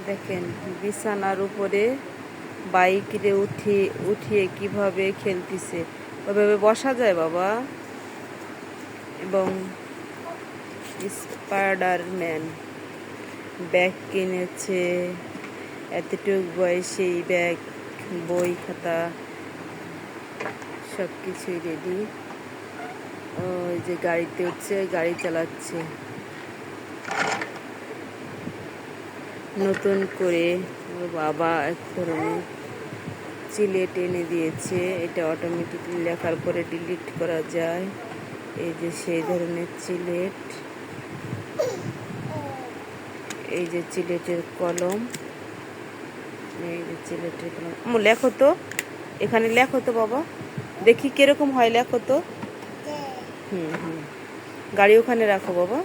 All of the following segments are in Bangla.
দেখেন বিছানার উপরে বাইকে উঠিয়ে কিভাবে খেলতেছে। ওইভাবে বসা যায় বাবা। এবং স্পাইডারম্যান ব্যাগ কিনেছে, এতটুক বয়সেই ব্যাগ, বই খাতা সব কিছুই রেডি। ওই যে গাড়িতে উঠছে, গাড়ি চালাচ্ছে নতুন করে। ওর বাবা এক ধরনের চিলেট এনে দিয়েছে, এটা অটোমেটিকলি লেখার পরে ডিলিট করা যায়। এই যে সেই ধরনের চিলেট, এই যে চিলেটের কলম, এই যে চিলেটের কলম। লেখো তো, এখানে লেখো তো বাবা, দেখি কিরকম হয়, লেখো তো। গাড়ি ওখানে রাখো বাবা,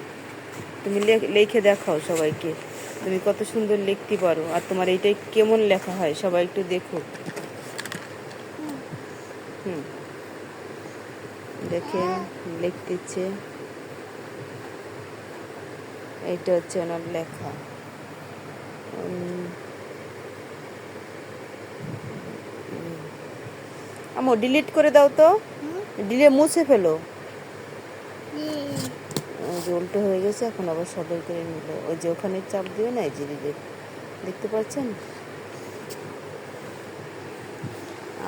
তুমি লিখে দেখাও সবাইকে তুমি কত সুন্দর লিখতে পারো, আর তোমার এইটাই কেমন লেখা হয় সবাই একটু দেখো। দেখেন লিখতেছে, এইটা হচ্ছে ওনার লেখা। আমো ডিলিট করে দাও তো, মুছে ফেলো। যে উল্টো হয়ে গেছে, এখন আবার সদর করে নিল। ওই যে ওখানে চাপ দিও না, এই যে দেখতে পাচ্ছেন,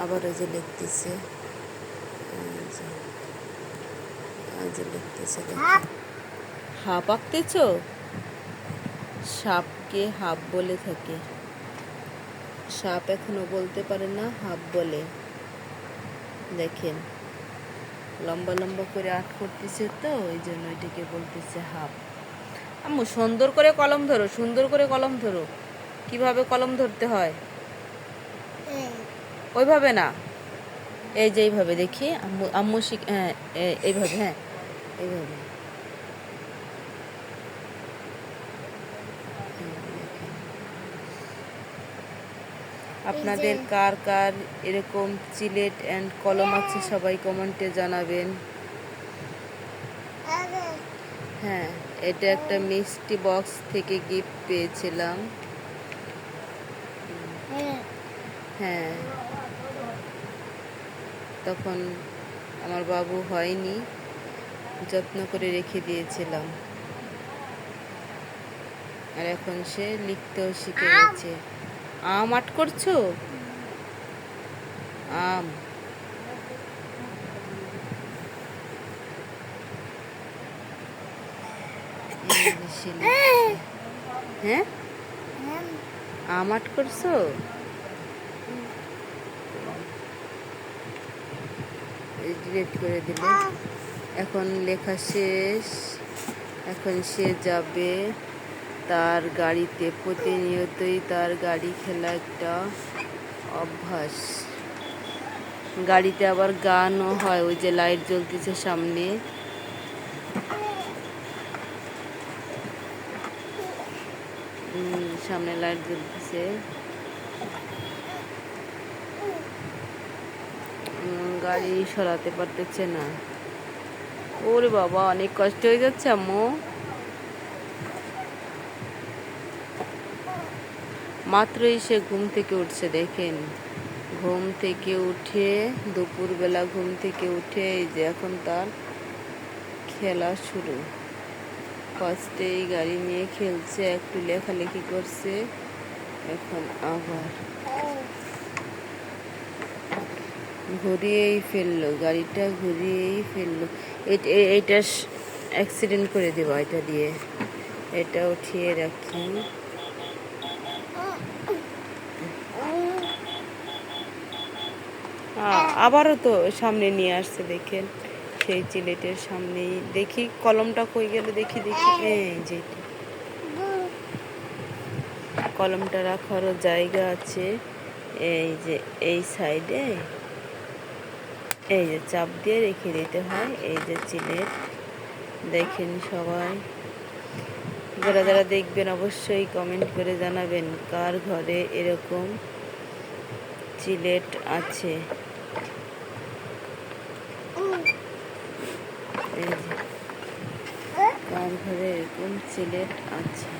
আবার ওই যে লিখতেছে, হাঁপ আঁকতেছ। সাপকে হাঁপ বলে থাকে, সাপ এখনো বলতে পারে না, হাঁপ বলে। দেখেন লম্বা লম্বা করে আর্ট করতেছে, তো ওই জন্য এটাকে বলতেছে হাঁপ। আম্মু সুন্দর করে কলম ধরো, সুন্দর করে কলম ধরো। কিভাবে কলম ধরতে হয়? ওইভাবে না, এই যে এইভাবে, দেখি আম্মু আম্মু হ্যাঁ এইভাবে, হ্যাঁ এইভাবে। আপনাদের কার কার এরকম চিলেট অ্যান্ড কলম আছে সবাই কমেন্টে জানাবেন। হ্যাঁ, এটা একটা মিষ্টি বক্স থেকে গিফট পেয়েছিলাম। হ্যাঁ, তখন আমার বাবু হয়নি, যত্ন করে রেখে দিয়েছিলাম, আর এখন সে লিখতেও শিখে গেছে। আম আর্ট করছো? আম, হ্যাঁ আম আর্ট করছো? ডিলিট করে দিল। এখন লেখা শেষ, এখন সে যাবে তার গাড়িতে। প্রতিনিয়তই তার গাড়ি খেলা একটা অভ্যাস। গাড়িতে আবার গানও হয়, ওই যে লাইট জ্বলতেছে সামনে। সামনে লাইট জ্বলতেছে, গাড়ি সরাতে পারতেছে না। ওরে বাবা, অনেক কষ্ট হয়ে যাচ্ছে আম্মু। মাত্রই সে ঘুম থেকে উঠছে, দেখেন ঘুম থেকে উঠে, দুপুরবেলা ঘুম থেকে উঠে এই যে এখন তার খেলা শুরু। ফার্স্টেই গাড়ি নিয়ে খেলছে, একটু লেখালেখি করছে, এখন আবার ঘুরিয়েই ফেললো, গাড়িটা ঘুরিয়েই ফেললো। এইটা অ্যাক্সিডেন্ট করে দেবো, এটা দিয়ে, এটা উঠিয়ে রাখি। আবারও তো সামনে নিয়ে আসছে, দেখেন সেই চিলেটের সামনেই। দেখি কলমটা কই গেল, দেখি দেখি, এই যে কলমটা রাখারও জায়গা আছে, এই যে এই সাইডে, এই যে চাপ দিয়ে রেখে দিতে হয়। এই যে চিলেট, দেখেন সবাই যারা যারা দেখবেন অবশ্যই কমেন্ট করে জানাবেন কার ঘরে এরকম চিলেট আছে। কার ঘরে এরকম চিলেট আছে।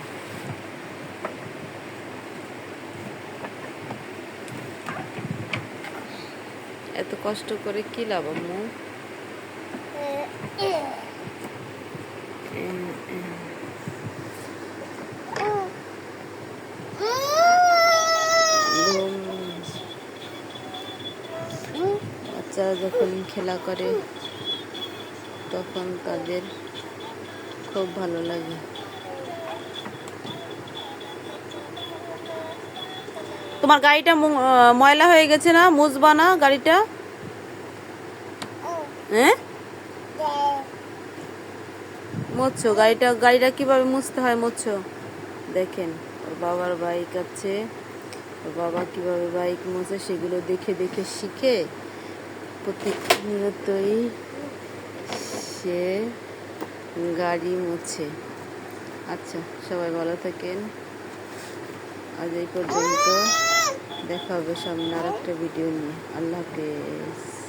তো কষ্ট করে কি লাভ আম্মু? বাচ্চারা যখন খেলা করে তখন তাদের খুব ভালো লাগে। তোমার গাড়িটা ময়লা হয়ে গেছে না? মুছবা না গাড়িটা? হ্যাঁ, মুছছো গাড়িটা কিভাবে মুছতে হয় মুছছো। দেখেন ওর বাবার বাইক আছে, ওর বাবা কিভাবে বাইক মোছে সেগুলো দেখে দেখে শিখে প্রতিনিয়তই সে গাড়ি মোছে। আচ্ছা, সবাই ভালো থাকেন। আজ এই পর্যন্ত, দেখা হবে সামনে আর একটা ভিডিও নিয়ে। আল্লাহ হাফেজ।